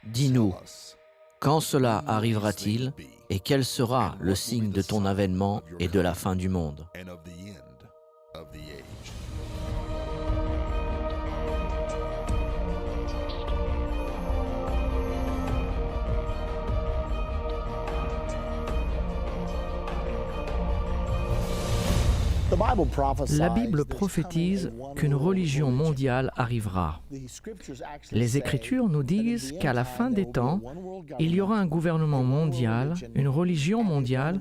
Dis-nous, quand cela arrivera-t-il et quel sera le signe de ton avènement et de la fin du monde? La Bible prophétise qu'une religion mondiale arrivera. Les Écritures nous disent qu'à la fin des temps, il y aura un gouvernement mondial, une religion mondiale,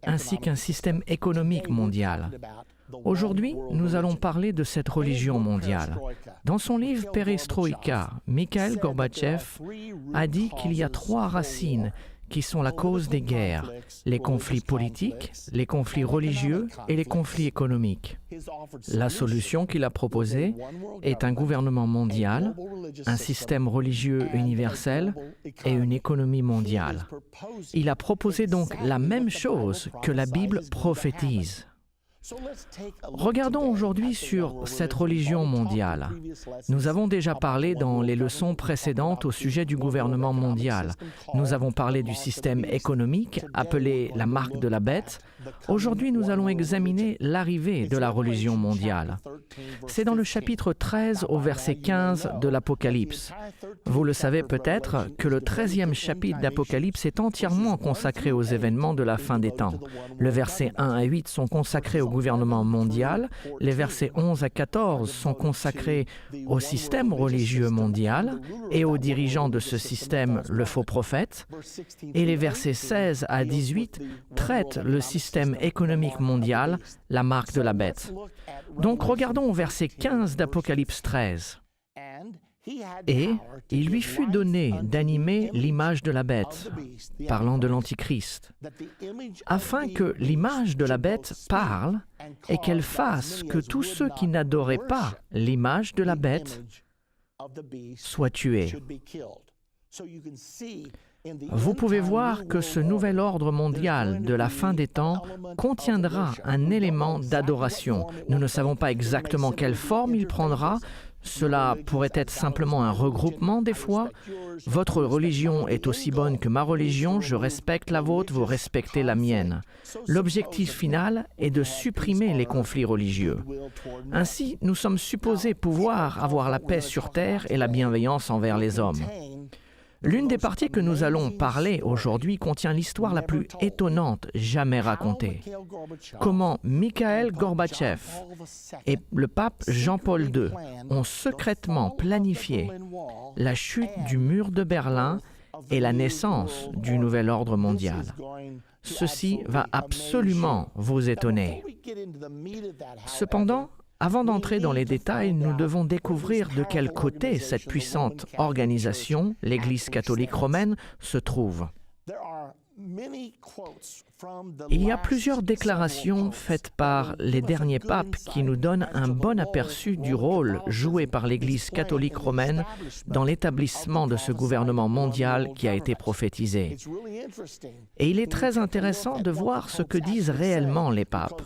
ainsi qu'un système économique mondial. Aujourd'hui, nous allons parler de cette religion mondiale. Dans son livre Perestroïka, Mikhail Gorbatchev a dit qu'il y a 3 racines qui sont la cause des guerres, les conflits politiques, les conflits religieux et les conflits économiques. La solution qu'il a proposée est un gouvernement mondial, un système religieux universel et une économie mondiale. Il a proposé donc la même chose que la Bible prophétise. Regardons aujourd'hui sur cette religion mondiale. Nous avons déjà parlé dans les leçons précédentes au sujet du gouvernement mondial. Nous avons parlé du système économique appelé la marque de la bête. Aujourd'hui, nous allons examiner l'arrivée de la religion mondiale. C'est dans le chapitre 13 au verset 15 de l'Apocalypse. Vous le savez peut-être que le 13e chapitre d'Apocalypse est entièrement consacré aux événements de la fin des temps. Le verset 1 à 8 sont consacrés au gouvernement mondial, les versets 11 à 14 sont consacrés au système religieux mondial et aux dirigeants de ce système, le faux prophète, et les versets 16 à 18 traitent le système économique mondial, la marque de la bête. Donc regardons au verset 15 d'Apocalypse 13. Et il lui fut donné d'animer l'image de la bête, parlant de l'Antichrist, afin que l'image de la bête parle et qu'elle fasse que tous ceux qui n'adoraient pas l'image de la bête soient tués. Vous pouvez voir que ce nouvel ordre mondial de la fin des temps contiendra un élément d'adoration. Nous ne savons pas exactement quelle forme il prendra. Cela pourrait être simplement un regroupement des fois. Votre religion est aussi bonne que ma religion, je respecte la vôtre, vous respectez la mienne. L'objectif final est de supprimer les conflits religieux. Ainsi, nous sommes supposés pouvoir avoir la paix sur terre et la bienveillance envers les hommes. L'une des parties que nous allons parler aujourd'hui contient l'histoire la plus étonnante jamais racontée. Comment Mikhail Gorbatchev et le pape Jean-Paul II ont secrètement planifié la chute du mur de Berlin et la naissance du nouvel ordre mondial. Ceci va absolument vous étonner. Cependant, avant d'entrer dans les détails, nous devons découvrir de quel côté cette puissante organisation, l'Église catholique romaine, se trouve. Il y a plusieurs déclarations faites par les derniers papes qui nous donnent un bon aperçu du rôle joué par l'Église catholique romaine dans l'établissement de ce gouvernement mondial qui a été prophétisé. Et il est très intéressant de voir ce que disent réellement les papes,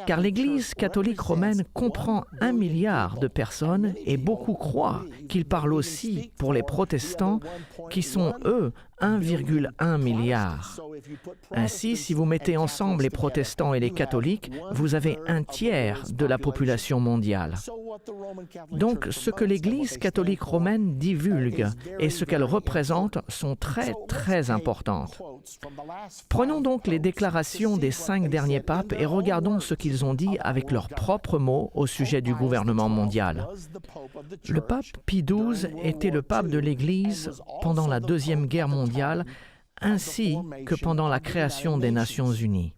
car l'Église catholique romaine comprend 1 milliard de personnes et beaucoup croient qu'il parle aussi pour les protestants qui sont, eux, 1,1 milliard. Ainsi, si vous mettez ensemble les protestants et les catholiques, vous avez 1/3 de la population mondiale. Donc, ce que l'Église catholique romaine divulgue et ce qu'elle représente sont très importantes. Prenons donc les déclarations des 5 derniers papes et regardons ce qu'ils ont dit avec leurs propres mots au sujet du gouvernement mondial. Le pape Pie XII était le pape de l'Église pendant la Deuxième Guerre mondiale, ainsi que pendant la création des Nations Unies.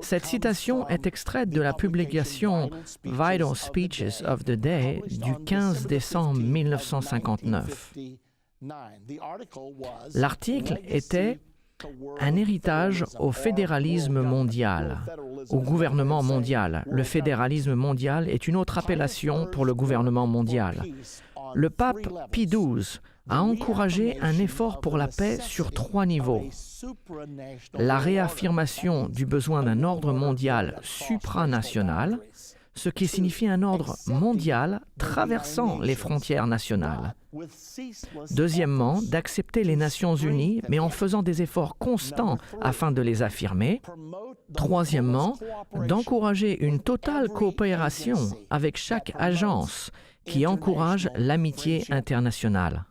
Cette citation est extraite de la publication Vital Speeches of the Day du 15 décembre 1959. L'article était un héritage au fédéralisme mondial, au gouvernement mondial. Le fédéralisme mondial est une autre appellation pour le gouvernement mondial. Le pape Pie XII a encouragé un effort pour la paix sur 3 niveaux. La réaffirmation du besoin d'un ordre mondial supranational, ce qui signifie un ordre mondial traversant les frontières nationales. Deuxièmement, d'accepter les Nations Unies, mais en faisant des efforts constants afin de les affirmer. Troisièmement, d'encourager une totale coopération avec chaque agence qui encourage l'amitié internationale.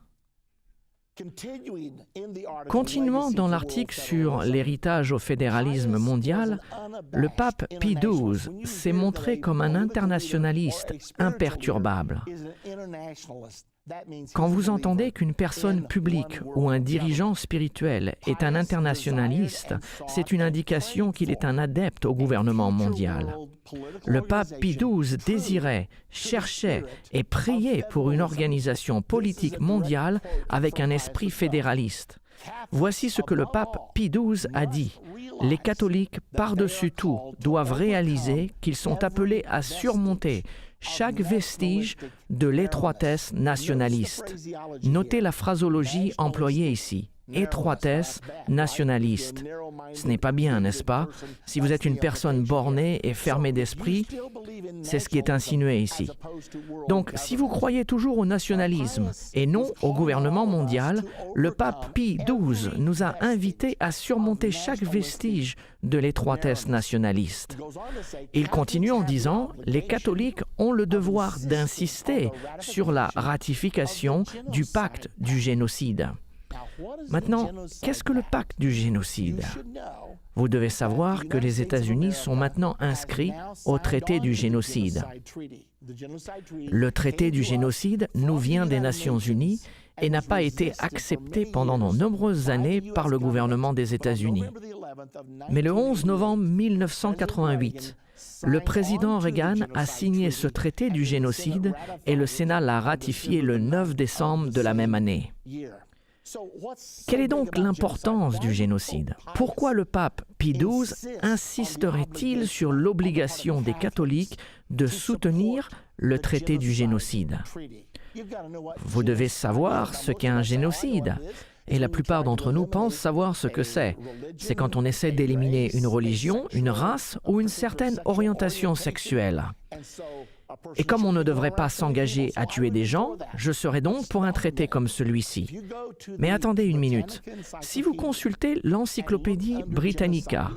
Continuant dans l'article sur l'héritage au fédéralisme mondial, le pape Pie XII s'est montré comme un internationaliste imperturbable. Quand vous entendez qu'une personne publique ou un dirigeant spirituel est un internationaliste, c'est une indication qu'il est un adepte au gouvernement mondial. Le pape Pie XII désirait, cherchait et priait pour une organisation politique mondiale avec un esprit fédéraliste. Voici ce que le pape Pie XII a dit. Les catholiques, par-dessus tout, doivent réaliser qu'ils sont appelés à surmonter chaque vestige de l'étroitesse nationaliste. Notez la phrasologie employée ici. Étroitesse nationaliste. Ce n'est pas bien, n'est-ce pas? Si vous êtes une personne bornée et fermée d'esprit, c'est ce qui est insinué ici. Donc, si vous croyez toujours au nationalisme et non au gouvernement mondial, le pape Pie XII nous a invités à surmonter chaque vestige de l'étroitesse nationaliste. Il continue en disant « Les catholiques ont le devoir d'insister sur la ratification du pacte du génocide ». Maintenant, qu'est-ce que le pacte du génocide? Vous devez savoir que les États-Unis sont maintenant inscrits au traité du génocide. Le traité du génocide nous vient des Nations Unies et n'a pas été accepté pendant de nombreuses années par le gouvernement des États-Unis. Mais le 11 novembre 1988, le président Reagan a signé ce traité du génocide et le Sénat l'a ratifié le 9 décembre de la même année. Quelle est donc l'importance du génocide? Pourquoi le pape Pie XII insisterait-il sur l'obligation des catholiques de soutenir le traité du génocide? Vous devez savoir ce qu'est un génocide. Et la plupart d'entre nous pensent savoir ce que c'est. C'est quand on essaie d'éliminer une religion, une race ou une certaine orientation sexuelle. Et comme on ne devrait pas s'engager à tuer des gens, je serais donc pour un traité comme celui-ci. Mais attendez une minute. Si vous consultez l'Encyclopédie Britannica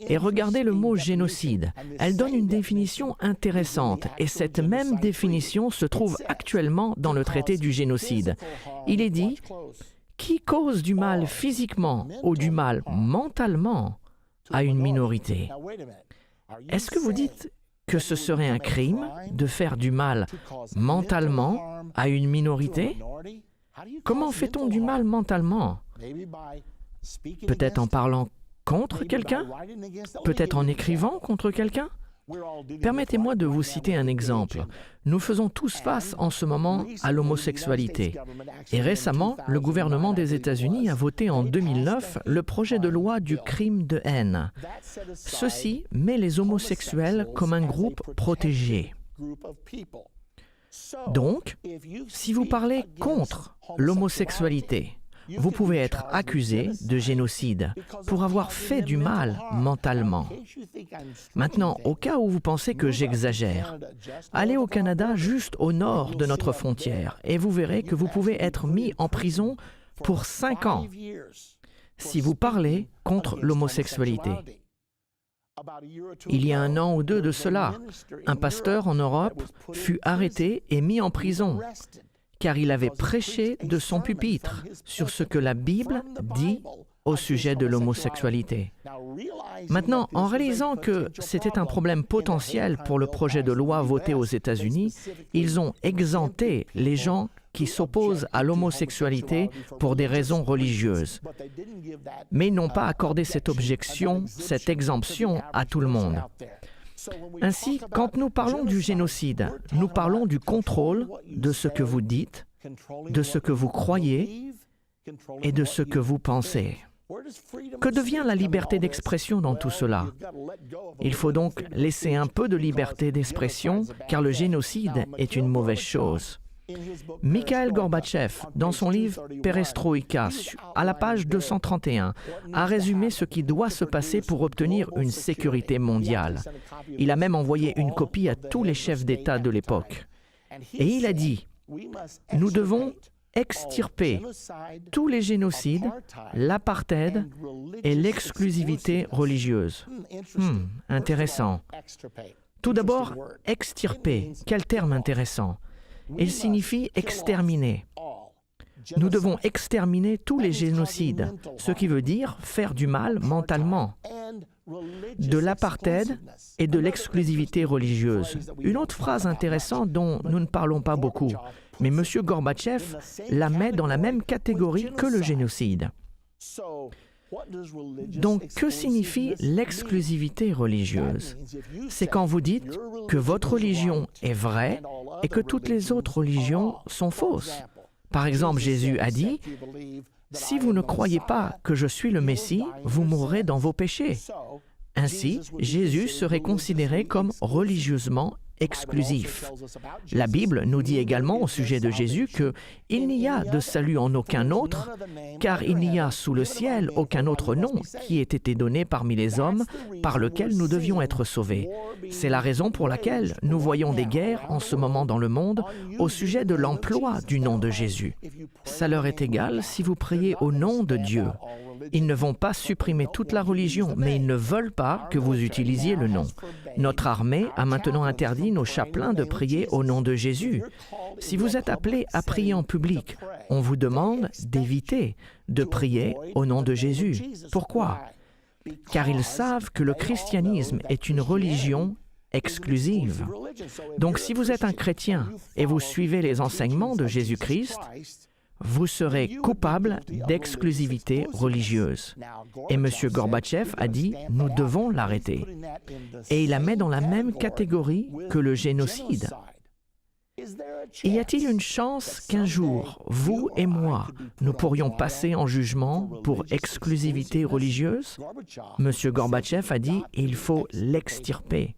et regardez le mot génocide, elle donne une définition intéressante et cette même définition se trouve actuellement dans le traité du génocide. Il est dit « Qui cause du mal physiquement ou du mal mentalement à une minorité ». Est-ce que vous dites que ce serait un crime de faire du mal mentalement à une minorité? Comment fait-on du mal mentalement? Peut-être en parlant contre quelqu'un? Peut-être en écrivant contre quelqu'un? Permettez-moi de vous citer un exemple. Nous faisons tous face en ce moment à l'homosexualité. Et récemment, le gouvernement des États-Unis a voté en 2009 le projet de loi du crime de haine. Ceci met les homosexuels comme un groupe protégé. Donc, si vous parlez contre l'homosexualité, vous pouvez être accusé de génocide pour avoir fait du mal mentalement. Maintenant, au cas où vous pensez que j'exagère, allez au Canada juste au nord de notre frontière et vous verrez que vous pouvez être mis en prison pour 5 ans si vous parlez contre l'homosexualité. Il y a 1 an ou 2 de cela, un pasteur en Europe fut arrêté et mis en prison car il avait prêché de son pupitre sur ce que la Bible dit au sujet de l'homosexualité. Maintenant, en réalisant que c'était un problème potentiel pour le projet de loi voté aux États-Unis, ils ont exempté les gens qui s'opposent à l'homosexualité pour des raisons religieuses. Mais ils n'ont pas accordé cette exemption à tout le monde. Ainsi, quand nous parlons du génocide, nous parlons du contrôle de ce que vous dites, de ce que vous croyez et de ce que vous pensez. Que devient la liberté d'expression dans tout cela? Il faut donc laisser un peu de liberté d'expression, car le génocide est une mauvaise chose. Mikhail Gorbatchev, dans son livre Perestroïka, à la page 231, a résumé ce qui doit se passer pour obtenir une sécurité mondiale. Il a même envoyé une copie à tous les chefs d'État de l'époque. Et il a dit, « Nous devons extirper tous les génocides, l'apartheid et l'exclusivité religieuse. » Intéressant. Tout d'abord, extirper. Quel terme intéressant. Il signifie exterminer. Nous devons exterminer tous les génocides, ce qui veut dire faire du mal mentalement, de l'apartheid et de l'exclusivité religieuse. Une autre phrase intéressante dont nous ne parlons pas beaucoup, mais M. Gorbatchev la met dans la même catégorie que le génocide. Donc, que signifie l'exclusivité religieuse? C'est quand vous dites que votre religion est vraie et que toutes les autres religions sont fausses. Par exemple, Jésus a dit, « Si vous ne croyez pas que je suis le Messie, vous mourrez dans vos péchés. » Ainsi, Jésus serait considéré comme religieusement exclusif. La Bible nous dit également au sujet de Jésus qu'il n'y a de salut en aucun autre, car il n'y a sous le ciel aucun autre nom qui ait été donné parmi les hommes par lequel nous devions être sauvés. C'est la raison pour laquelle nous voyons des guerres en ce moment dans le monde au sujet de l'emploi du nom de Jésus. Ça leur est égal si vous priez au nom de Dieu. Ils ne vont pas supprimer toute la religion, mais ils ne veulent pas que vous utilisiez le nom. Notre armée a maintenant interdit nos chapelains de prier au nom de Jésus. Si vous êtes appelés à prier en public, on vous demande d'éviter de prier au nom de Jésus. Pourquoi? Car ils savent que le christianisme est une religion exclusive. Donc si vous êtes un chrétien et vous suivez les enseignements de Jésus-Christ, vous serez coupable d'exclusivité religieuse. Et M. Gorbatchev a dit, nous devons l'arrêter. Et il la met dans la même catégorie que le génocide. Y a-t-il une chance qu'un jour, vous et moi, nous pourrions passer en jugement pour exclusivité religieuse? M. Gorbatchev a dit, il faut l'extirper.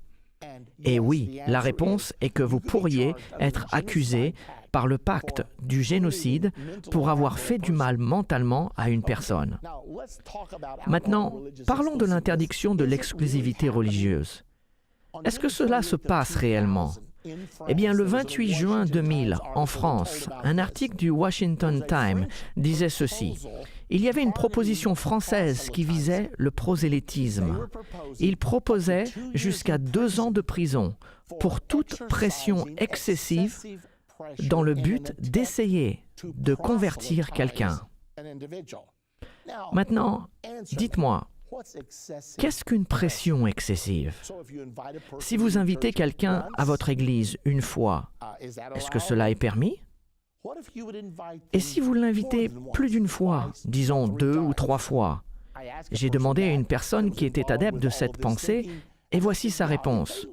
Et oui, la réponse est que vous pourriez être accusé par le pacte du génocide pour avoir fait du mal mentalement à une personne. Maintenant, parlons de l'interdiction de l'exclusivité religieuse. Est-ce que cela se passe réellement? Eh bien, le 28 juin 2000, en France, un article du Washington Times disait ceci. Il y avait une proposition française qui visait le prosélytisme. Il proposait jusqu'à 2 ans de prison pour toute pression excessive dans le but d'essayer de convertir quelqu'un. Maintenant, dites-moi, qu'est-ce qu'une pression excessive? Si vous invitez quelqu'un à votre église une fois, est-ce que cela est permis? Et si vous l'invitez plus d'une fois, disons 2 ou 3 fois? J'ai demandé à une personne qui était adepte de cette pensée, et voici sa réponse.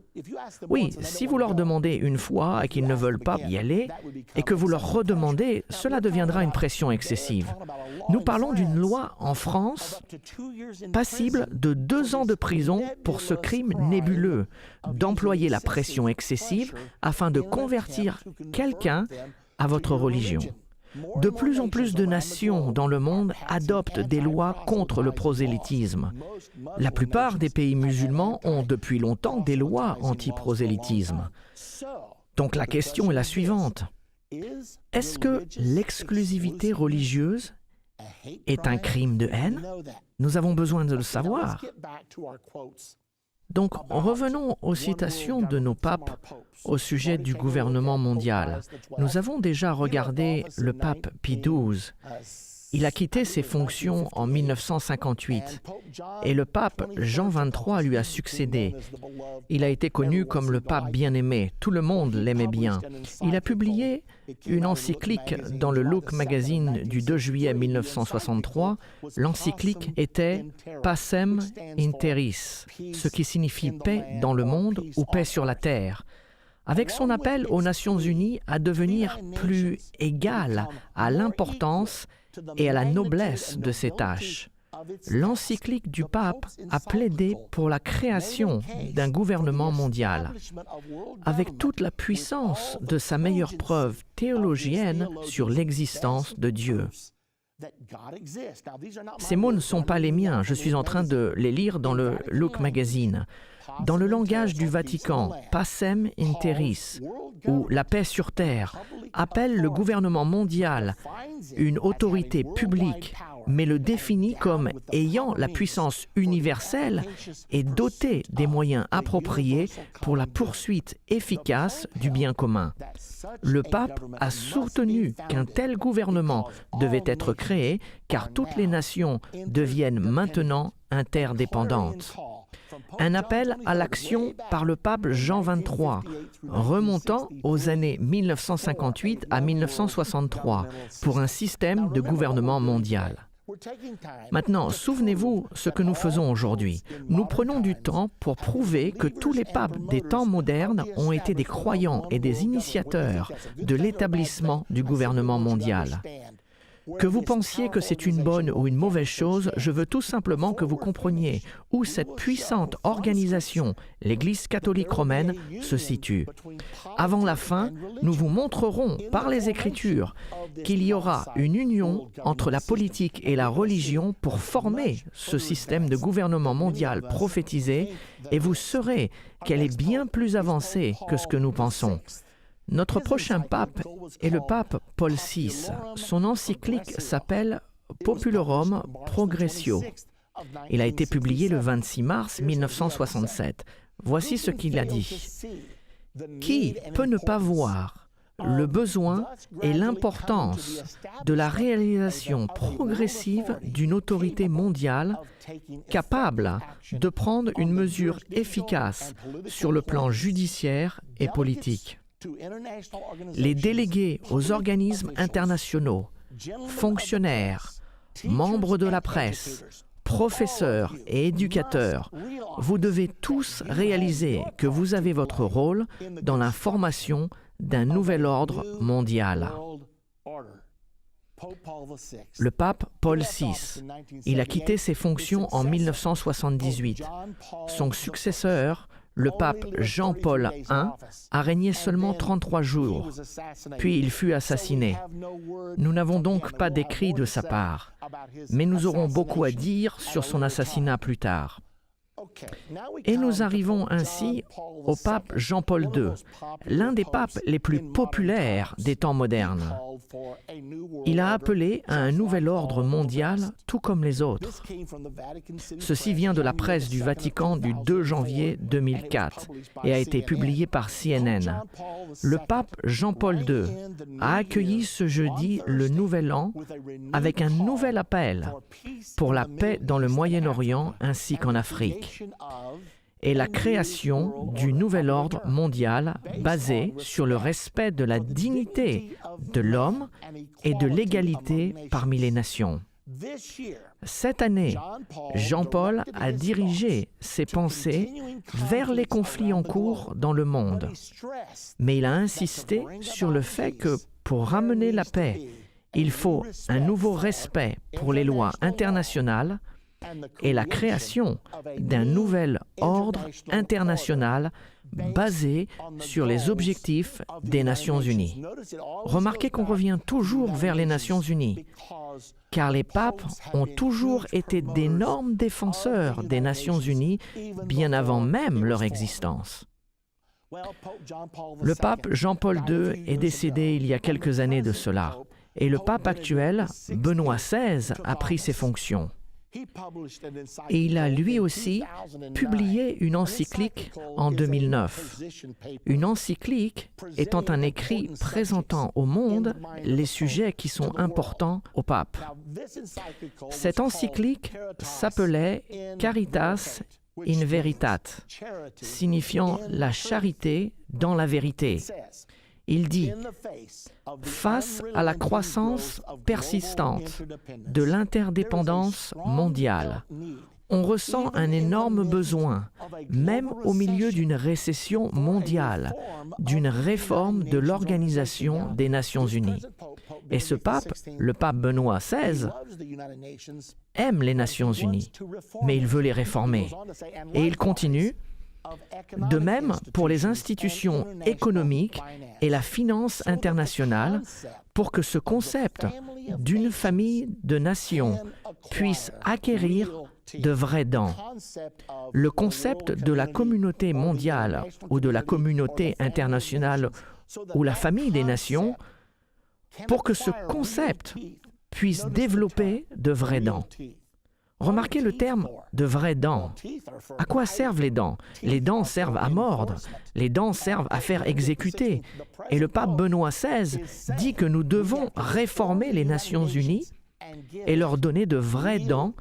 Oui, si vous leur demandez une fois et qu'ils ne veulent pas y aller, et que vous leur redemandez, cela deviendra une pression excessive. Nous parlons d'une loi en France passible de 2 ans de prison pour ce crime nébuleux, d'employer la pression excessive afin de convertir quelqu'un à votre religion. De plus en plus de nations dans le monde adoptent des lois contre le prosélytisme. La plupart des pays musulmans ont depuis longtemps des lois anti-prosélytisme. Donc la question est la suivante. Est-ce que l'exclusivité religieuse est un crime de haine? Nous avons besoin de le savoir. Donc, revenons aux citations de nos papes au sujet du gouvernement mondial. Nous avons déjà regardé le pape Pie XII. Il a quitté ses fonctions en 1958 et le pape Jean XXIII lui a succédé. Il a été connu comme le pape bien-aimé. Tout le monde l'aimait bien. Il a publié une encyclique dans le Look Magazine du 2 juillet 1963. L'encyclique était « Pacem in terris », ce qui signifie « paix dans le monde » ou « paix sur la terre ». Avec son appel aux Nations Unies à devenir plus égales à l'importance et à la noblesse de ses tâches. l'encyclique du pape a plaidé pour la création d'un gouvernement mondial, avec toute la puissance de sa meilleure preuve théologienne sur l'existence de Dieu. Ces mots ne sont pas les miens, je suis en train de les lire dans le Look Magazine. Dans le langage du Vatican, Pacem in Terris, ou la paix sur terre, appelle le gouvernement mondial une autorité publique, mais le définit comme ayant la puissance universelle et doté des moyens appropriés pour la poursuite efficace du bien commun. Le pape a soutenu qu'un tel gouvernement devait être créé car toutes les nations deviennent maintenant interdépendantes. Un appel à l'action par le pape Jean XXIII, remontant aux années 1958 à 1963, pour un système de gouvernement mondial. Maintenant, souvenez-vous ce que nous faisons aujourd'hui. Nous prenons du temps pour prouver que tous les papes des temps modernes ont été des croyants et des initiateurs de l'établissement du gouvernement mondial. Que vous pensiez que c'est une bonne ou une mauvaise chose, je veux tout simplement que vous compreniez où cette puissante organisation, l'Église catholique romaine, se situe. Avant la fin, nous vous montrerons par les Écritures qu'il y aura une union entre la politique et la religion pour former ce système de gouvernement mondial prophétisé, et vous saurez qu'elle est bien plus avancée que ce que nous pensons. Notre prochain pape est le pape Paul VI. Son encyclique s'appelle Populorum Progressio. Il a été publié le 26 mars 1967. Voici ce qu'il a dit. « Qui peut ne pas voir le besoin et l'importance de la réalisation progressive d'une autorité mondiale capable de prendre une mesure efficace sur le plan judiciaire et politique ? Les délégués aux organismes internationaux, fonctionnaires, membres de la presse, professeurs et éducateurs, vous devez tous réaliser que vous avez votre rôle dans la formation d'un nouvel ordre mondial. Le pape Paul VI, il a quitté ses fonctions en 1978. Son successeur, le pape Jean-Paul I, a régné seulement 33 jours, puis il fut assassiné. Nous n'avons donc pas d'écrit de sa part, mais nous aurons beaucoup à dire sur son assassinat plus tard. Et nous arrivons ainsi au pape Jean-Paul II, l'un des papes les plus populaires des temps modernes. Il a appelé à un nouvel ordre mondial, tout comme les autres. Ceci vient de la presse du Vatican du 2 janvier 2004 et a été publié par CNN. Le pape Jean-Paul II a accueilli ce jeudi le Nouvel An avec un nouvel appel pour la paix dans le Moyen-Orient ainsi qu'en Afrique et la création du nouvel ordre mondial basé sur le respect de la dignité de l'homme et de l'égalité parmi les nations. Cette année, Jean-Paul a dirigé ses pensées vers les conflits en cours dans le monde, mais il a insisté sur le fait que pour ramener la paix, il faut un nouveau respect pour les lois internationales et la création d'un nouvel ordre international basé sur les objectifs des Nations Unies. Remarquez qu'on revient toujours vers les Nations Unies, car les papes ont toujours été d'énormes défenseurs des Nations Unies bien avant même leur existence. Le pape Jean-Paul II est décédé il y a quelques années de cela, et le pape actuel, Benoît XVI, a pris ses fonctions. Et il a lui aussi publié une encyclique en 2009. Une encyclique étant un écrit présentant au monde les sujets qui sont importants au pape. Cette encyclique s'appelait Caritas in Veritate, signifiant la charité dans la vérité. Il dit « Face à la croissance persistante de l'interdépendance mondiale, on ressent un énorme besoin, même au milieu d'une récession mondiale, d'une réforme de l'Organisation des Nations Unies. Et ce pape, le pape Benoît XVI, aime les Nations Unies, mais il veut les réformer. Et il continue, de même pour les institutions économiques et la finance internationale, pour que ce concept d'une famille de nations puisse acquérir de vraies dents. Le concept de la communauté mondiale ou de la communauté internationale ou la famille des nations, pour que ce concept puisse développer de vraies dents. Remarquez le terme de vraies dents. À quoi servent les dents? Les dents servent à mordre, les dents servent à faire exécuter. Et le pape Benoît XVI dit que nous devons réformer les Nations Unies et leur donner de vraies dents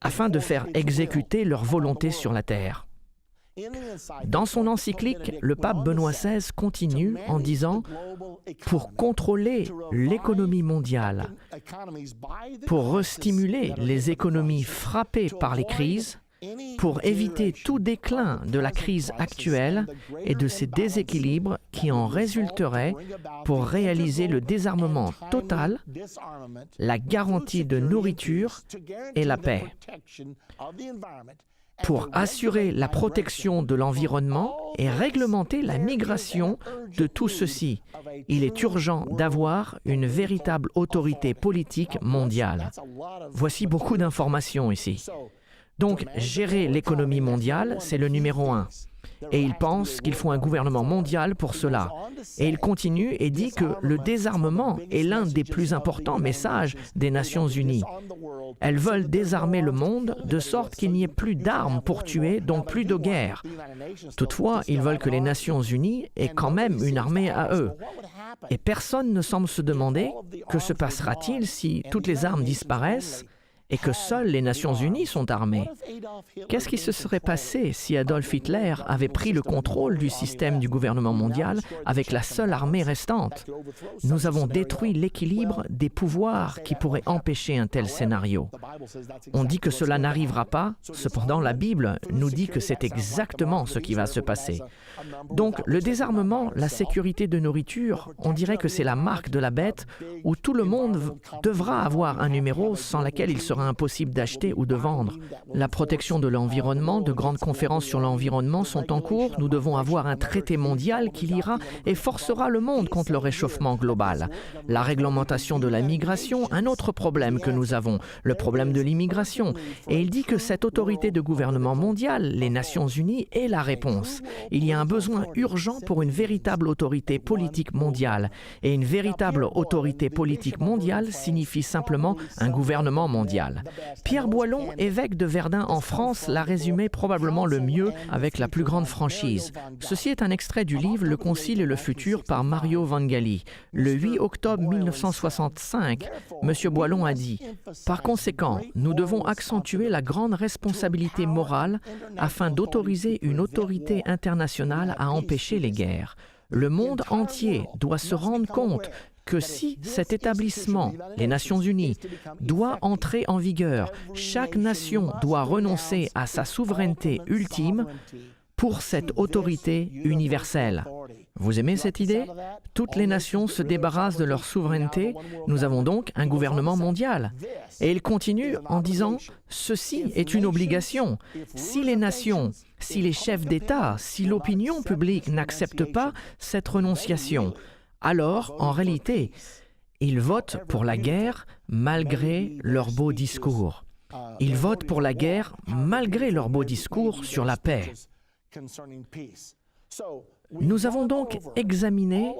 afin de faire exécuter leur volonté sur la terre. Dans son encyclique, le pape Benoît XVI continue en disant « Pour contrôler l'économie mondiale, pour restimuler les économies frappées par les crises, pour éviter tout déclin de la crise actuelle et de ces déséquilibres qui en résulteraient, pour réaliser le désarmement total, la garantie de nourriture et la paix. Pour assurer la protection de l'environnement et réglementer la migration de tout ceci, il est urgent d'avoir une véritable autorité politique mondiale. » Voici beaucoup d'informations ici. Donc, gérer l'économie mondiale, c'est le numéro 1. Et il pense qu'il faut un gouvernement mondial pour cela. Et il continue et dit que le désarmement est l'un des plus importants messages des Nations Unies. Elles veulent désarmer le monde de sorte qu'il n'y ait plus d'armes pour tuer, donc plus de guerre. Toutefois, ils veulent que les Nations Unies aient quand même une armée à eux. Et personne ne semble se demander que se passera-t-il si toutes les armes disparaissent et que seules les Nations Unies sont armées. Qu'est-ce qui se serait passé si Adolf Hitler avait pris le contrôle du système du gouvernement mondial avec la seule armée restante? Nous avons détruit l'équilibre des pouvoirs qui pourraient empêcher un tel scénario. On dit que cela n'arrivera pas, cependant la Bible nous dit que c'est exactement ce qui va se passer. Donc le désarmement, la sécurité de nourriture, on dirait que c'est la marque de la bête où tout le monde devra avoir un numéro sans laquelle il sera impossible d'acheter ou de vendre. La protection de l'environnement, de grandes conférences sur l'environnement sont en cours. Nous devons avoir un traité mondial qui lira et forcera le monde contre le réchauffement global. La réglementation de la migration, un autre problème que nous avons, le problème de l'immigration. Et il dit que cette autorité de gouvernement mondial, les Nations Unies, est la réponse. Il y a un besoin urgent pour une véritable autorité politique mondiale. Et une véritable autorité politique mondiale signifie simplement un gouvernement mondial. Pierre Boillon, évêque de Verdun en France, l'a résumé probablement le mieux avec la plus grande franchise. Ceci est un extrait du livre « Le Concile et le futur » par Mario Vangali. Le 8 octobre 1965, M. Boillon a dit « Par conséquent, nous devons accentuer la grande responsabilité morale afin d'autoriser une autorité internationale à empêcher les guerres. Le monde entier doit se rendre compte que si cet établissement, les Nations Unies, doit entrer en vigueur, chaque nation doit renoncer à sa souveraineté ultime pour cette autorité universelle. » Vous aimez cette idée? Toutes les nations se débarrassent de leur souveraineté. Nous avons donc un gouvernement mondial. Et il continue en disant « Ceci est une obligation. Si les nations, si les chefs d'État, si l'opinion publique n'acceptent pas cette renonciation, alors, en réalité, ils votent pour la guerre malgré leurs beaux discours. Ils votent pour la guerre malgré leurs beaux discours sur la paix. Nous avons donc examiné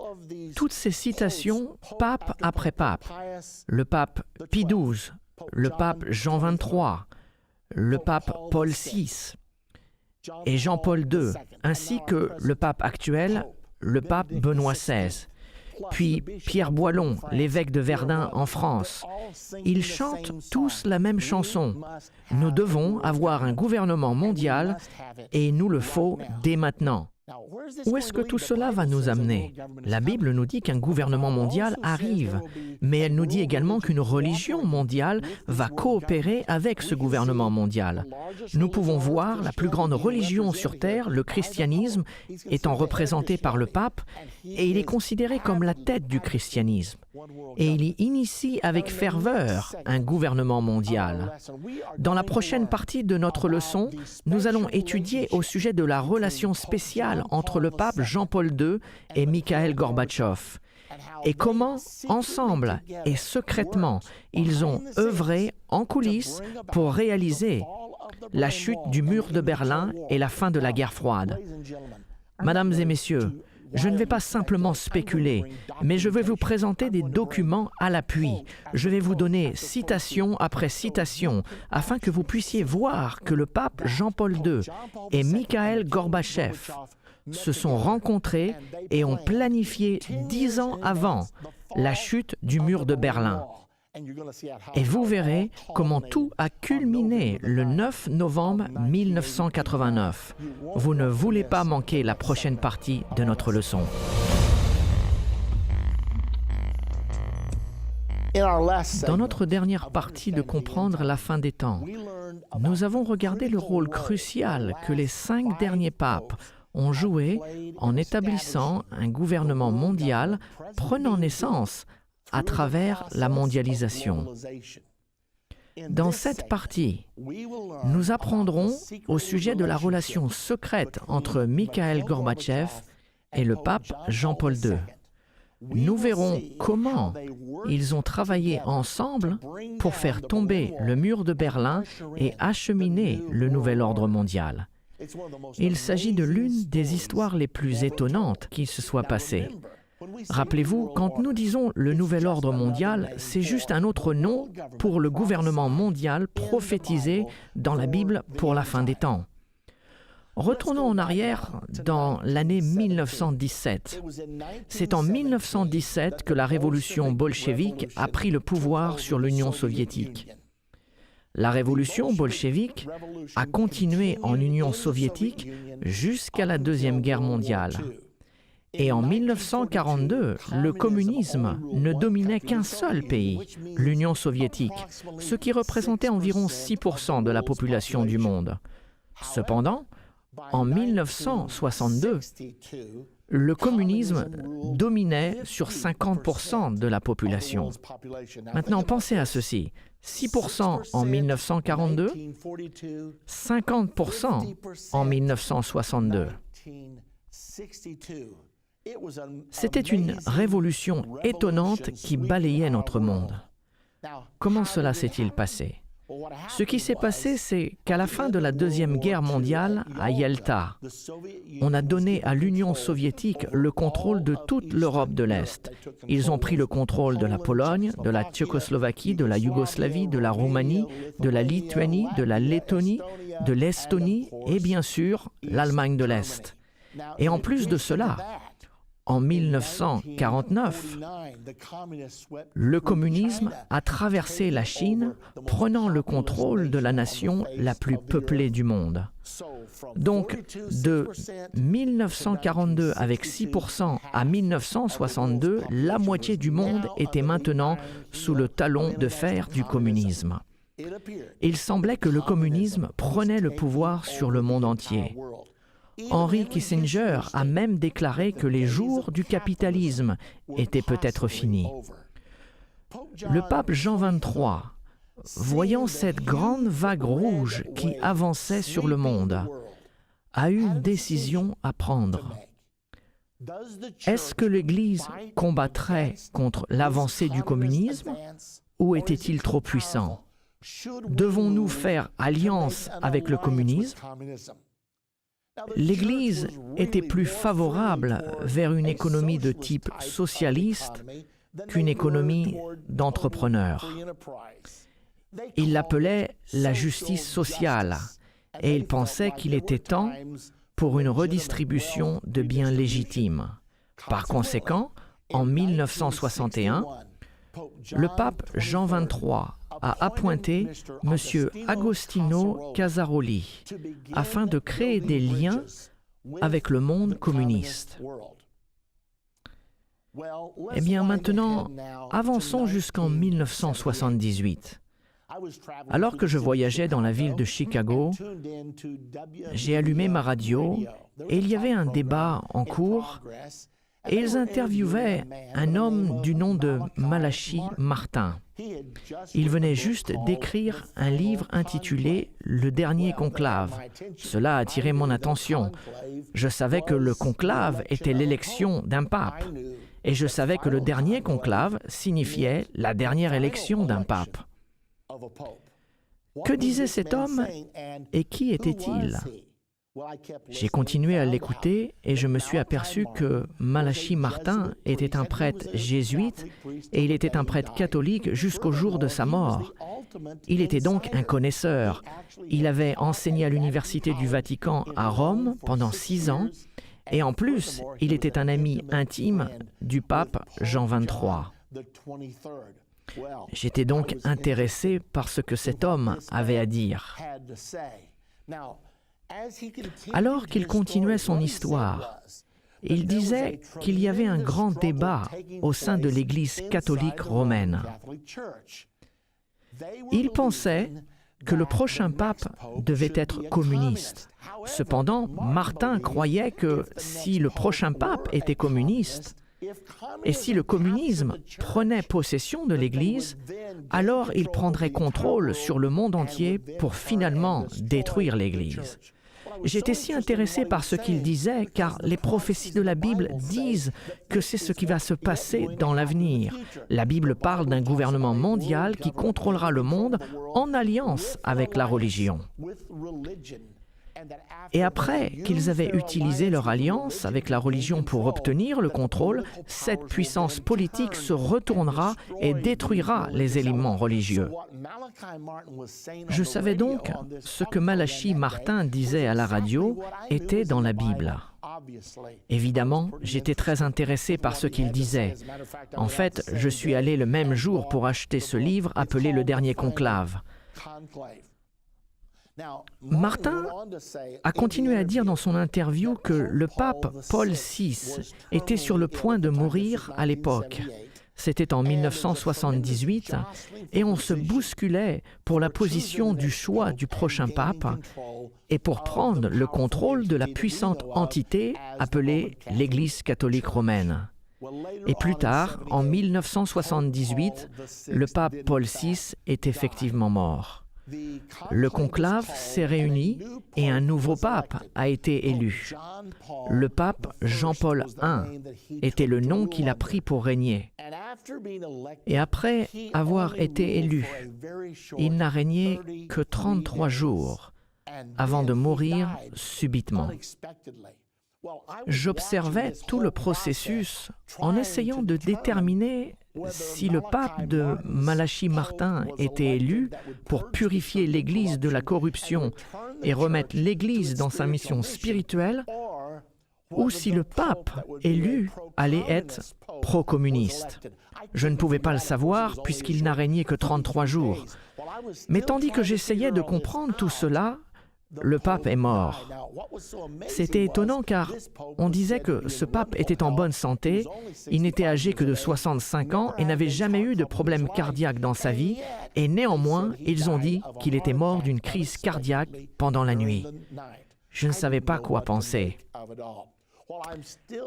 toutes ces citations pape après pape. Le pape Pie XII, le pape Jean XXIII, le pape Paul VI et Jean-Paul II, ainsi que le pape actuel, le pape Benoît XVI. Puis Pierre Boillon, l'évêque de Verdun en France. Ils chantent tous la même chanson. Nous devons avoir un gouvernement mondial et il nous le faut dès maintenant. Où est-ce que tout cela va nous amener? La Bible nous dit qu'un gouvernement mondial arrive, mais elle nous dit également qu'une religion mondiale va coopérer avec ce gouvernement mondial. Nous pouvons voir la plus grande religion sur Terre, le christianisme, étant représenté par le pape, et il est considéré comme la tête du christianisme. Et il y initie avec ferveur un gouvernement mondial. Dans la prochaine partie de notre leçon, nous allons étudier au sujet de la relation spéciale entre le pape Jean-Paul II et Mikhaïl Gorbatchev, et comment, ensemble et secrètement, ils ont œuvré en coulisses pour réaliser la chute du mur de Berlin et la fin de la guerre froide. Mesdames et messieurs, je ne vais pas simplement spéculer, mais je vais vous présenter des documents à l'appui. Je vais vous donner citation après citation, afin que vous puissiez voir que le pape Jean-Paul II et Mikhaïl Gorbatchev se sont rencontrés et ont planifié 10 ans avant la chute du mur de Berlin. Et vous verrez comment tout a culminé le 9 novembre 1989. Vous ne voulez pas manquer la prochaine partie de notre leçon. Dans notre dernière partie de comprendre la fin des temps, nous avons regardé le rôle crucial que les 5 derniers papes ont joué en établissant un gouvernement mondial prenant naissance à travers la mondialisation. Dans cette partie, nous apprendrons au sujet de la relation secrète entre Mikhaïl Gorbatchev et le pape Jean-Paul II. Nous verrons comment ils ont travaillé ensemble pour faire tomber le mur de Berlin et acheminer le nouvel ordre mondial. Il s'agit de l'une des histoires les plus étonnantes qui se soit passée. Rappelez-vous, quand nous disons le nouvel ordre mondial, c'est juste un autre nom pour le gouvernement mondial prophétisé dans la Bible pour la fin des temps. Retournons en arrière dans l'année 1917. C'est en 1917 que la révolution bolchevique a pris le pouvoir sur l'Union soviétique. La révolution bolchevique a continué en Union soviétique jusqu'à la Deuxième Guerre mondiale. Et en 1942, le communisme ne dominait qu'un seul pays, l'Union soviétique, ce qui représentait environ 6% de la population du monde. Cependant, en 1962, le communisme dominait sur 50% de la population. Maintenant, pensez à ceci. 6% en 1942, 50% en 1962. C'était une révolution étonnante qui balayait notre monde. Comment cela s'est-il passé? Ce qui s'est passé, c'est qu'à la fin de la Deuxième Guerre mondiale, à Yalta, on a donné à l'Union soviétique le contrôle de toute l'Europe de l'Est. Ils ont pris le contrôle de la Pologne, de la Tchécoslovaquie, de la Yougoslavie, de la Roumanie, de la Lituanie, de la Lettonie, de l'Estonie et bien sûr l'Allemagne de l'Est. Et en plus de cela, en 1949, le communisme a traversé la Chine, prenant le contrôle de la nation la plus peuplée du monde. Donc, de 1942 avec 6% à 1962, la moitié du monde était maintenant sous le talon de fer du communisme. Il semblait que le communisme prenait le pouvoir sur le monde entier. Henry Kissinger a même déclaré que les jours du capitalisme étaient peut-être finis. Le pape Jean XXIII, voyant cette grande vague rouge qui avançait sur le monde, a eu une décision à prendre. Est-ce que l'Église combattrait contre l'avancée du communisme ou était-il trop puissant? Devons-nous faire alliance avec le communisme? L'Église était plus favorable vers une économie de type socialiste qu'une économie d'entrepreneurs. Il l'appelait la justice sociale et il pensait qu'il était temps pour une redistribution de biens légitimes. Par conséquent, en 1961, le pape Jean XXIII a appointé M. Agostino Casaroli afin de créer des liens avec le monde communiste. Eh bien maintenant, avançons jusqu'en 1978. Alors que je voyageais dans la ville de Chicago, j'ai allumé ma radio et il y avait un débat en cours et ils interviewaient un homme du nom de Malachi Martin. Il venait juste d'écrire un livre intitulé « Le dernier conclave ». Cela a attiré mon attention. Je savais que le conclave était l'élection d'un pape et je savais que le dernier conclave signifiait la dernière élection d'un pape. Que disait cet homme et qui était-il? J'ai continué à l'écouter et je me suis aperçu que Malachi Martin était un prêtre jésuite et il était un prêtre catholique jusqu'au jour de sa mort. Il était donc un connaisseur. Il avait enseigné à l'Université du Vatican à Rome pendant 6 ans et en plus, il était un ami intime du pape Jean XXIII. J'étais donc intéressé par ce que cet homme avait à dire. Alors qu'il continuait son histoire, il disait qu'il y avait un grand débat au sein de l'Église catholique romaine. Il pensait que le prochain pape devait être communiste. Cependant, Martin croyait que si le prochain pape était communiste, et si le communisme prenait possession de l'Église, alors il prendrait contrôle sur le monde entier pour finalement détruire l'Église. J'étais si intéressé par ce qu'il disait, car les prophéties de la Bible disent que c'est ce qui va se passer dans l'avenir. La Bible parle d'un gouvernement mondial qui contrôlera le monde en alliance avec la religion. Et après qu'ils avaient utilisé leur alliance avec la religion pour obtenir le contrôle, cette puissance politique se retournera et détruira les éléments religieux. Je savais donc ce que Malachi Martin disait à la radio était dans la Bible. Évidemment, j'étais très intéressé par ce qu'il disait. En fait, je suis allé le même jour pour acheter ce livre appelé « Le dernier conclave ». Martin a continué à dire dans son interview que le pape Paul VI était sur le point de mourir à l'époque. C'était en 1978 et on se bousculait pour la position du choix du prochain pape et pour prendre le contrôle de la puissante entité appelée l'Église catholique romaine. Et plus tard, en 1978, le pape Paul VI est effectivement mort. Le conclave s'est réuni et un nouveau pape a été élu. Le pape Jean-Paul I était le nom qu'il a pris pour régner. Et après avoir été élu, il n'a régné que 33 jours avant de mourir subitement. J'observais tout le processus en essayant de déterminer si le pape de Malachi Martin était élu pour purifier l'Église de la corruption et remettre l'Église dans sa mission spirituelle, ou si le pape élu allait être pro-communiste. Je ne pouvais pas le savoir puisqu'il n'a régné que 33 jours. Mais tandis que j'essayais de comprendre tout cela, le pape est mort. C'était étonnant car on disait que ce pape était en bonne santé, il n'était âgé que de 65 ans et n'avait jamais eu de problème cardiaque dans sa vie, et néanmoins, ils ont dit qu'il était mort d'une crise cardiaque pendant la nuit. Je ne savais pas quoi penser.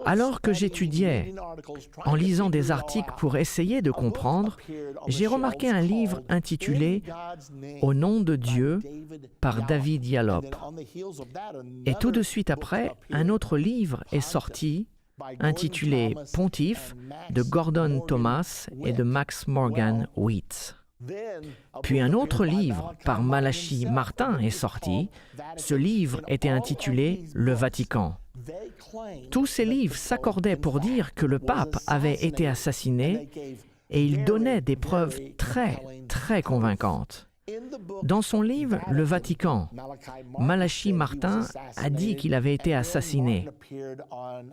Alors que j'étudiais, en lisant des articles pour essayer de comprendre, j'ai remarqué un livre intitulé « Au nom de Dieu » par David Yallop. Et tout de suite après, un autre livre est sorti, intitulé « Pontife » de Gordon Thomas et de Max Morgan Wheat. Puis un autre livre par Malachi Martin est sorti. Ce livre était intitulé « Le Vatican ». Tous ces livres s'accordaient pour dire que le pape avait été assassiné et ils donnaient des preuves très convaincantes. Dans son livre « Le Vatican », Malachi Martin a dit qu'il avait été assassiné.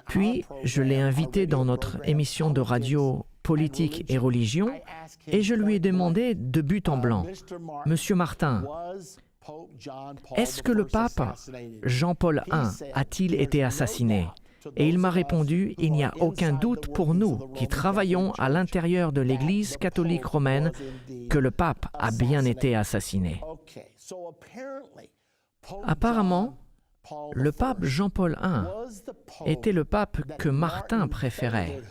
Puis, je l'ai invité dans notre émission de radio Politique et religion et je lui ai demandé de but en blanc « Monsieur Martin, Est-ce que le pape Jean-Paul I a-t-il été assassiné? Et il m'a répondu, il n'y a aucun doute pour nous qui travaillons à l'intérieur de l'Église catholique romaine que le pape a bien été assassiné. Apparemment, le pape Jean-Paul I était le pape que Martin préférait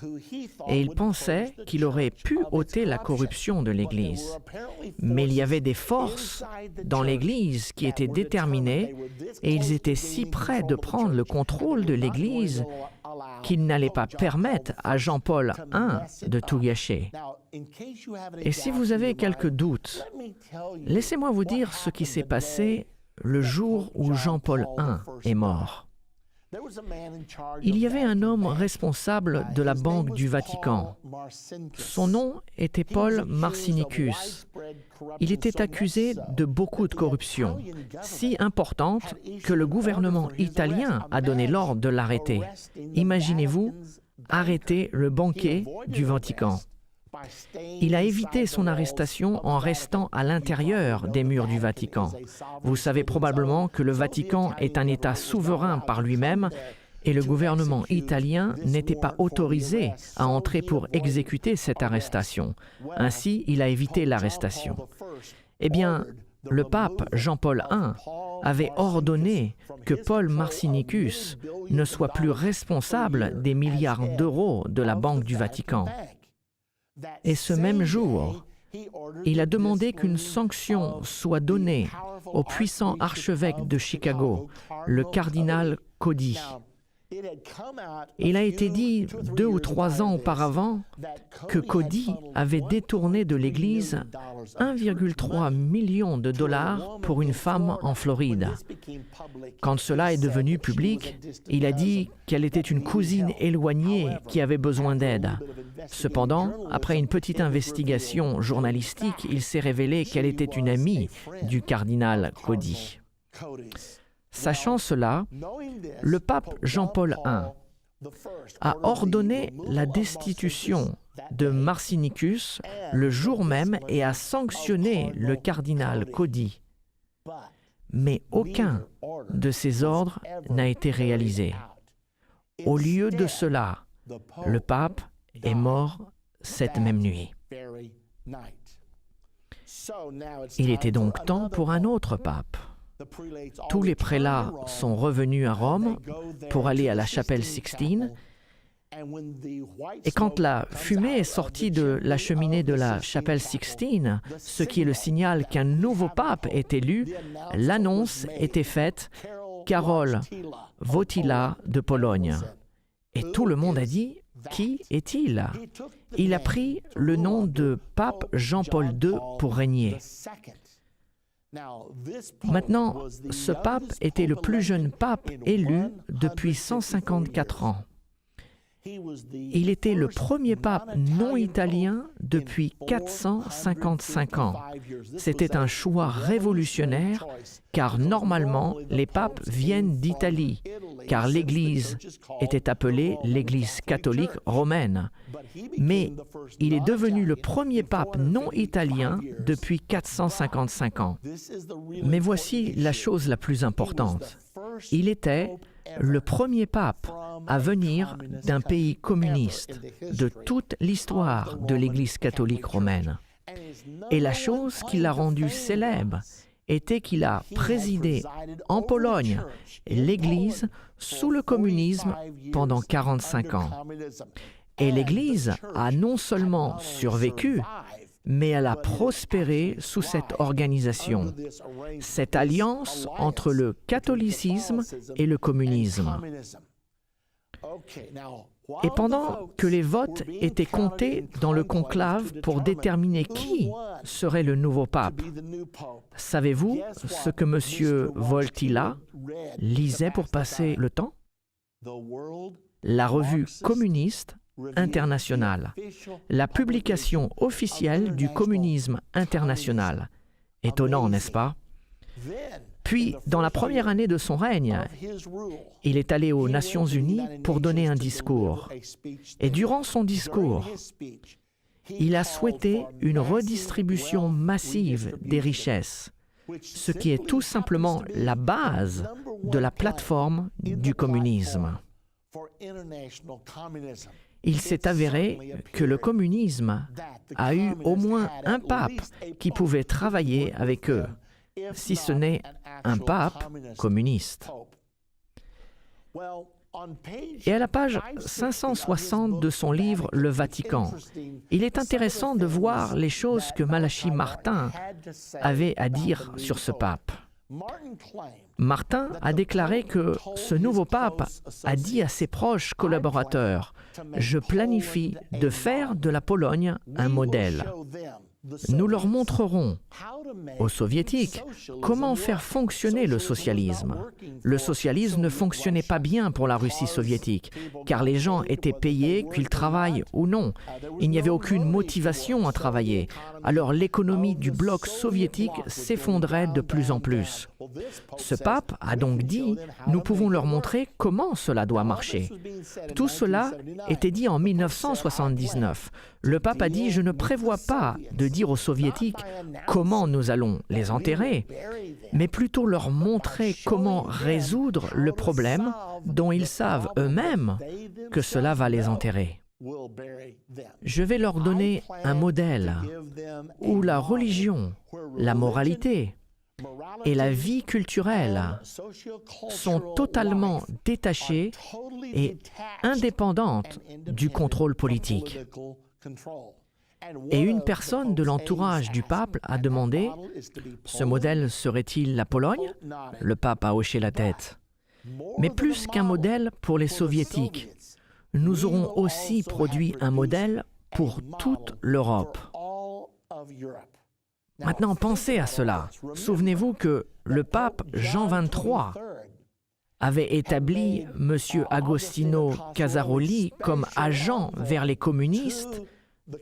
et il pensait qu'il aurait pu ôter la corruption de l'Église. Mais il y avait des forces dans l'Église qui étaient déterminées et ils étaient si près de prendre le contrôle de l'Église qu'ils n'allaient pas permettre à Jean-Paul I de tout gâcher. Et si vous avez quelques doutes, laissez-moi vous dire ce qui s'est passé le jour où Jean-Paul I est mort. Il y avait un homme responsable de la Banque du Vatican. Son nom était Paul Marcinicus. Il était accusé de beaucoup de corruption, si importante que le gouvernement italien a donné l'ordre de l'arrêter. Imaginez-vous, arrêter le banquier du Vatican. Il a évité son arrestation en restant à l'intérieur des murs du Vatican. Vous savez probablement que le Vatican est un État souverain par lui-même et le gouvernement italien n'était pas autorisé à entrer pour exécuter cette arrestation. Ainsi, il a évité l'arrestation. Eh bien, le pape Jean-Paul I avait ordonné que Paul Marcinicus ne soit plus responsable des milliards d'euros de la Banque du Vatican. Et ce même jour, il a demandé qu'une sanction soit donnée au puissant archevêque de Chicago, le cardinal Cody. Il a été dit 2 ou 3 ans auparavant que Cody avait détourné de l'Église 1,3 million de dollars pour une femme en Floride. Quand cela est devenu public, il a dit qu'elle était une cousine éloignée qui avait besoin d'aide. Cependant, après une petite investigation journalistique, il s'est révélé qu'elle était une amie du cardinal Cody. Sachant cela, le pape Jean-Paul I a ordonné la destitution de Marcinicus le jour même et a sanctionné le cardinal Cody. Mais aucun de ces ordres n'a été réalisé. Au lieu de cela, le pape est mort cette même nuit. Il était donc temps pour un autre pape. Tous les prélats sont revenus à Rome pour aller à la chapelle Sixtine. Et quand la fumée est sortie de la cheminée de la chapelle Sixtine, ce qui est le signal qu'un nouveau pape est élu, l'annonce était faite « Karol Wojtyła de Pologne ». Et tout le monde a dit « Qui est-il » Il a pris le nom de pape Jean-Paul II pour régner. Maintenant, ce pape était le plus jeune pape élu depuis 154 ans. Il était le premier pape non italien depuis 455 ans. C'était un choix révolutionnaire car normalement les papes viennent d'Italie, car l'Église était appelée l'Église catholique romaine. Mais il est devenu le premier pape non italien depuis 455 ans. Mais voici la chose la plus importante. Il était le premier pape à venir d'un pays communiste de toute l'histoire de l'Église catholique romaine. Et la chose qui l'a rendu célèbre était qu'il a présidé en Pologne l'Église sous le communisme pendant 45 ans. Et l'Église a non seulement survécu, mais elle a prospéré sous cette organisation, cette alliance entre le catholicisme et le communisme. Et pendant que les votes étaient comptés dans le conclave pour déterminer qui serait le nouveau pape, savez-vous ce que M. Wojtyła lisait pour passer le temps? La revue communiste internationale, la publication officielle du communisme international. Étonnant, n'est-ce pas? Puis, dans la première année de son règne, il est allé aux Nations Unies pour donner un discours. Et durant son discours, il a souhaité une redistribution massive des richesses, ce qui est tout simplement la base de la plateforme du communisme. Il s'est avéré que le communisme a eu au moins un pape qui pouvait travailler avec eux, si ce n'est un pape communiste. Et à la page 560 de son livre « Le Vatican », il est intéressant de voir les choses que Malachi Martin avait à dire sur ce pape. Martin a déclaré que ce nouveau pape a dit à ses proches collaborateurs « Je planifie de faire de la Pologne un modèle. Nous leur montrerons aux soviétiques comment faire fonctionner le socialisme. Le socialisme ne fonctionnait pas bien pour la Russie soviétique, car les gens étaient payés, qu'ils travaillent ou non. Il n'y avait aucune motivation à travailler. Alors l'économie du bloc soviétique s'effondrait de plus en plus. Ce pape a donc dit « Nous pouvons leur montrer comment cela doit marcher ». Tout cela était dit en 1979. Le pape a dit « Je ne prévois pas de dire aux soviétiques comment nous allons les enterrer, mais plutôt leur montrer comment résoudre le problème dont ils savent eux-mêmes que cela va les enterrer. Je vais leur donner un modèle où la religion, la moralité et la vie culturelle sont totalement détachées et indépendantes du contrôle politique. » Et une personne de l'entourage du pape a demandé « Ce modèle serait-il la Pologne ?» Le pape a hoché la tête. « Mais plus qu'un modèle pour les soviétiques, nous aurons aussi produit un modèle pour toute l'Europe. » Maintenant, pensez à cela. Souvenez-vous que le pape Jean XXIII avait établi M. Agostino Casaroli comme agent vers les communistes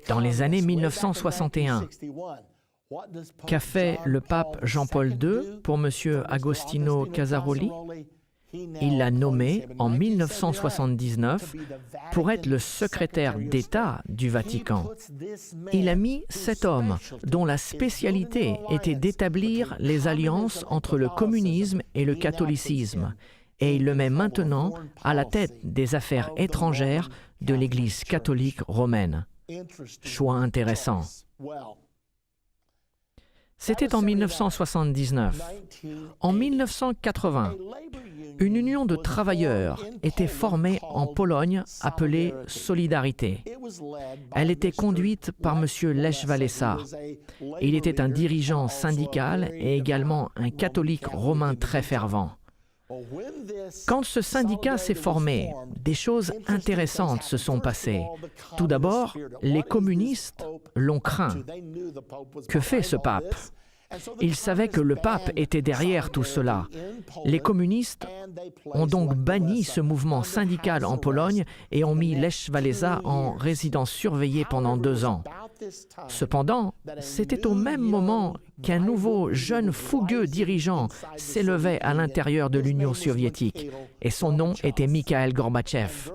dans les années 1961. Qu'a fait le pape Jean-Paul II pour M. Agostino Casaroli? Il l'a nommé en 1979 pour être le secrétaire d'État du Vatican. Il a mis cet homme dont la spécialité était d'établir les alliances entre le communisme et le catholicisme, et il le met maintenant à la tête des affaires étrangères de l'Église catholique romaine. Choix intéressant. C'était en 1979. En 1980, une union de travailleurs était formée en Pologne appelée Solidarité. Elle était conduite par M. Lech Walesa. Il était un dirigeant syndical et également un catholique romain très fervent. Quand ce syndicat s'est formé, des choses intéressantes se sont passées. Tout d'abord, les communistes l'ont craint. Que fait ce pape? Ils savaient que le pape était derrière tout cela. Les communistes ont donc banni ce mouvement syndical en Pologne et ont mis Lech Walesa en résidence surveillée pendant 2 ans. Cependant, c'était au même moment qu'un nouveau jeune fougueux dirigeant s'élevait à l'intérieur de l'Union soviétique et son nom était Mikhaïl Gorbatchev.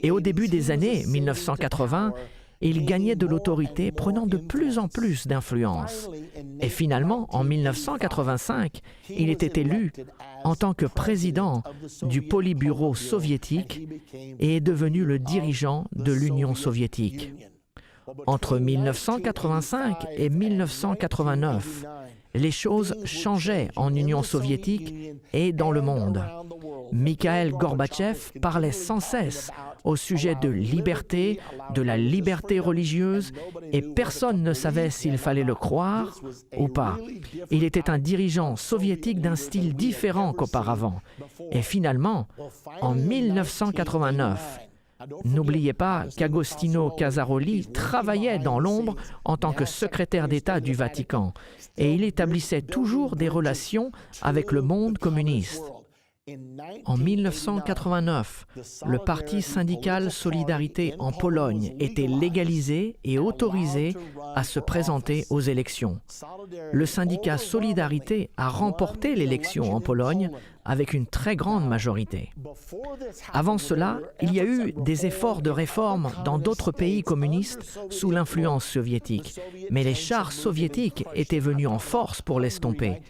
Et au début des années 1980, il gagnait de l'autorité, prenant de plus en plus d'influence. Et finalement, en 1985, il était élu en tant que président du Politburo soviétique et est devenu le dirigeant de l'Union soviétique. Entre 1985 et 1989, les choses changeaient en Union soviétique et dans le monde. Mikhaïl Gorbatchev parlait sans cesse au sujet de liberté, de la liberté religieuse, et personne ne savait s'il fallait le croire ou pas. Il était un dirigeant soviétique d'un style différent qu'auparavant. Et finalement, en 1989, n'oubliez pas qu'Agostino Casaroli travaillait dans l'ombre en tant que secrétaire d'État du Vatican et il établissait toujours des relations avec le monde communiste. En 1989, le parti syndical Solidarité en Pologne était légalisé et autorisé à se présenter aux élections. Le syndicat Solidarité a remporté l'élection en Pologne avec une très grande majorité. Avant cela, il y a eu des efforts de réforme dans d'autres pays communistes sous l'influence soviétique, mais les chars soviétiques étaient venus en force pour l'estomper.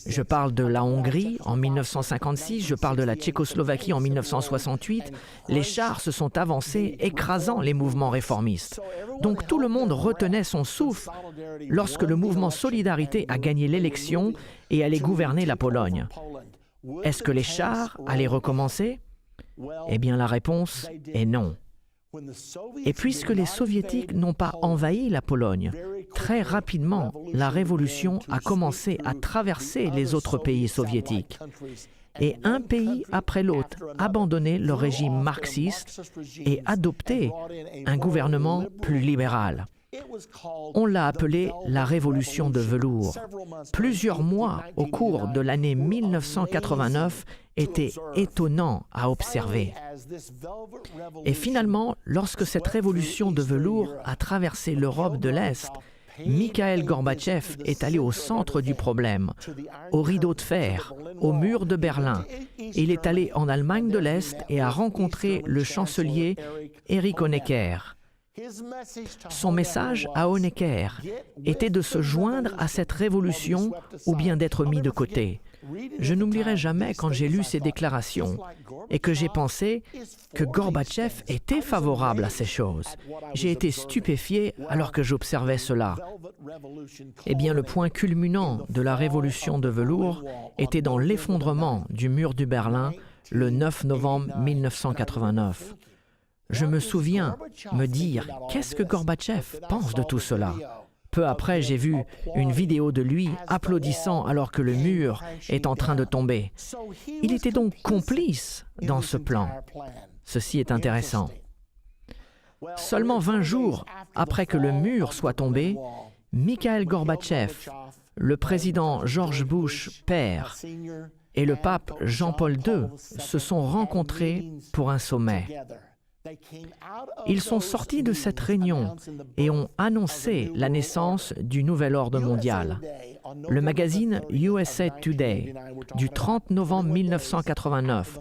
Je parle de la Hongrie en 1956, je parle de la Tchécoslovaquie en 1968. Les chars se sont avancés, écrasant les mouvements réformistes. Donc tout le monde retenait son souffle lorsque le mouvement Solidarité a gagné l'élection et allait gouverner la Pologne. Est-ce que les chars allaient recommencer? Eh bien, la réponse est non. Et puisque les Soviétiques n'ont pas envahi la Pologne, très rapidement, la révolution a commencé à traverser les autres pays soviétiques. Et un pays après l'autre abandonnait le régime marxiste et adoptait un gouvernement plus libéral. On l'a appelé la révolution de velours. Plusieurs mois au cours de l'année 1989 étaient étonnants à observer. Et finalement, lorsque cette révolution de velours a traversé l'Europe de l'Est, Mikhaïl Gorbatchev est allé au centre du problème, au rideau de fer, au mur de Berlin. Il est allé en Allemagne de l'Est et a rencontré le chancelier Erich Honecker. Son message à Honecker était de se joindre à cette révolution ou bien d'être mis de côté. Je n'oublierai jamais quand j'ai lu ces déclarations et que j'ai pensé que Gorbatchev était favorable à ces choses. J'ai été stupéfié alors que j'observais cela. Eh bien, le point culminant de la révolution de velours était dans l'effondrement du mur de Berlin le 9 novembre 1989. Je me souviens me dire « Qu'est-ce que Gorbatchev pense de tout cela ?» Peu après, j'ai vu une vidéo de lui applaudissant alors que le mur est en train de tomber. Il était donc complice dans ce plan. Ceci est intéressant. Seulement 20 jours après que le mur soit tombé, Mikhaïl Gorbatchev, le président George Bush père et le pape Jean-Paul II se sont rencontrés pour un sommet. Ils sont sortis de cette réunion et ont annoncé la naissance du nouvel ordre mondial. Le magazine USA Today, du 30 novembre 1989,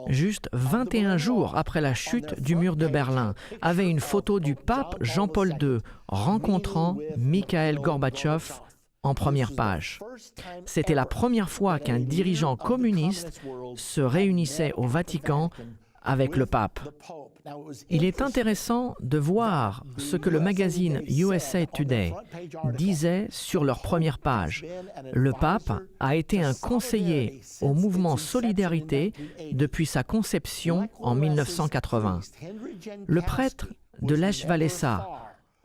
juste 21 jours après la chute du mur de Berlin, avait une photo du pape Jean-Paul II rencontrant Mikhaïl Gorbatchev en première page. C'était la première fois qu'un dirigeant communiste se réunissait au Vatican avec le pape. Il est intéressant de voir ce que le magazine USA Today disait sur leur première page. Le pape a été un conseiller au mouvement Solidarité depuis sa conception en 1980. Le prêtre de Lech Walesa,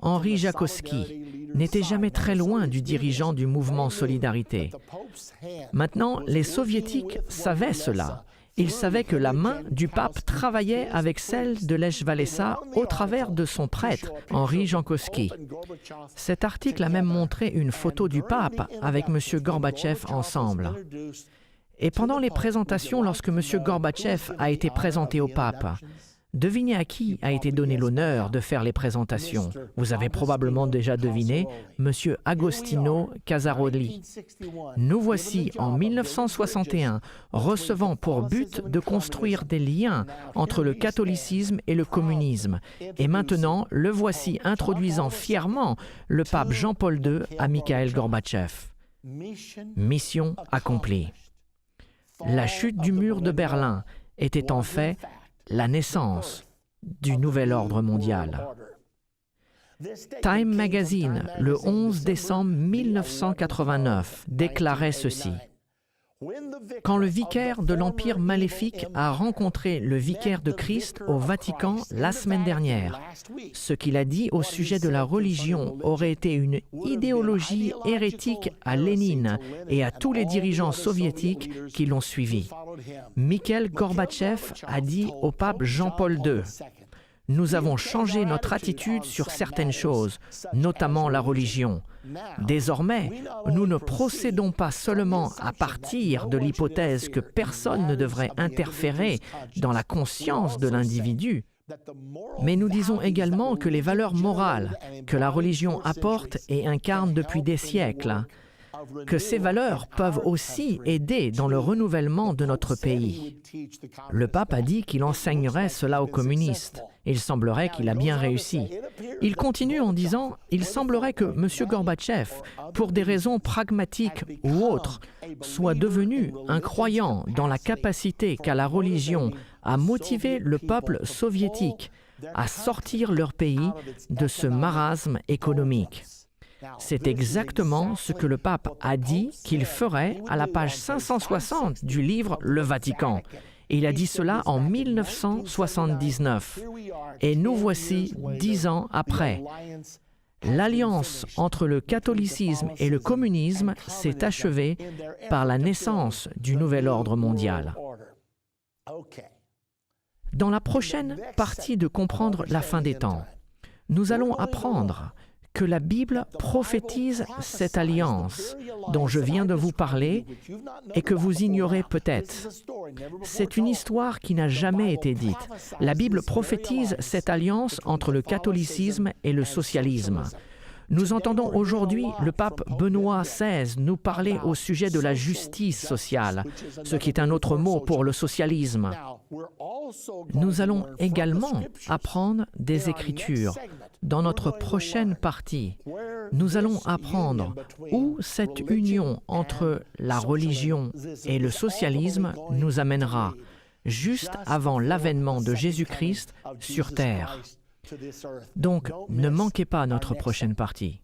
Henri Jakowski, n'était jamais très loin du dirigeant du mouvement Solidarité. Maintenant, les Soviétiques savaient cela. Ils savaient que la main du pape travaillait avec celle de Lech Walesa au travers de son prêtre, Henri Jakowski. Cet article a même montré une photo du pape avec M. Gorbatchev ensemble. Et pendant les présentations, lorsque M. Gorbatchev a été présenté au pape, devinez à qui a été donné l'honneur de faire les présentations. Vous avez probablement déjà deviné, M. Agostino Casaroli. Nous voici en 1961 recevant pour but de construire des liens entre le catholicisme et le communisme. Et maintenant, le voici introduisant fièrement le pape Jean-Paul II à Mikhaïl Gorbatchev. Mission accomplie. La chute du mur de Berlin était en fait la naissance du nouvel ordre mondial. Time Magazine, le 11 décembre 1989, déclarait ceci. Quand le vicaire de l'Empire maléfique a rencontré le vicaire de Christ au Vatican la semaine dernière, ce qu'il a dit au sujet de la religion aurait été une idéologie hérétique à Lénine et à tous les dirigeants soviétiques qui l'ont suivi. Mikhaïl Gorbatchev a dit au pape Jean-Paul II, « Nous avons changé notre attitude sur certaines choses, notamment la religion. Désormais, nous ne procédons pas seulement à partir de l'hypothèse que personne ne devrait interférer dans la conscience de l'individu, mais nous disons également que les valeurs morales que la religion apporte et incarne depuis des siècles que ces valeurs peuvent aussi aider dans le renouvellement de notre pays. Le pape a dit qu'il enseignerait cela aux communistes. Il semblerait qu'il a bien réussi. Il continue en disant « Il semblerait que M. Gorbatchev, pour des raisons pragmatiques ou autres, soit devenu un croyant dans la capacité qu'a la religion à motiver le peuple soviétique à sortir leur pays de ce marasme économique. » C'est exactement ce que le pape a dit qu'il ferait à la page 560 du livre Le Vatican. Il a dit cela en 1979. Et nous voici 10 ans après. L'alliance entre le catholicisme et le communisme s'est achevée par la naissance du nouvel ordre mondial. Dans la prochaine partie de Comprendre la fin des temps, nous allons apprendre que la Bible prophétise cette alliance dont je viens de vous parler et que vous ignorez peut-être. C'est une histoire qui n'a jamais été dite. La Bible prophétise cette alliance entre le catholicisme et le socialisme. Nous entendons aujourd'hui le pape Benoît XVI nous parler au sujet de la justice sociale, ce qui est un autre mot pour le socialisme. Nous allons également apprendre des Écritures. Dans notre prochaine partie, nous allons apprendre où cette union entre la religion et le socialisme nous amènera, juste avant l'avènement de Jésus-Christ sur terre. Donc, ne manquez pas notre prochaine partie.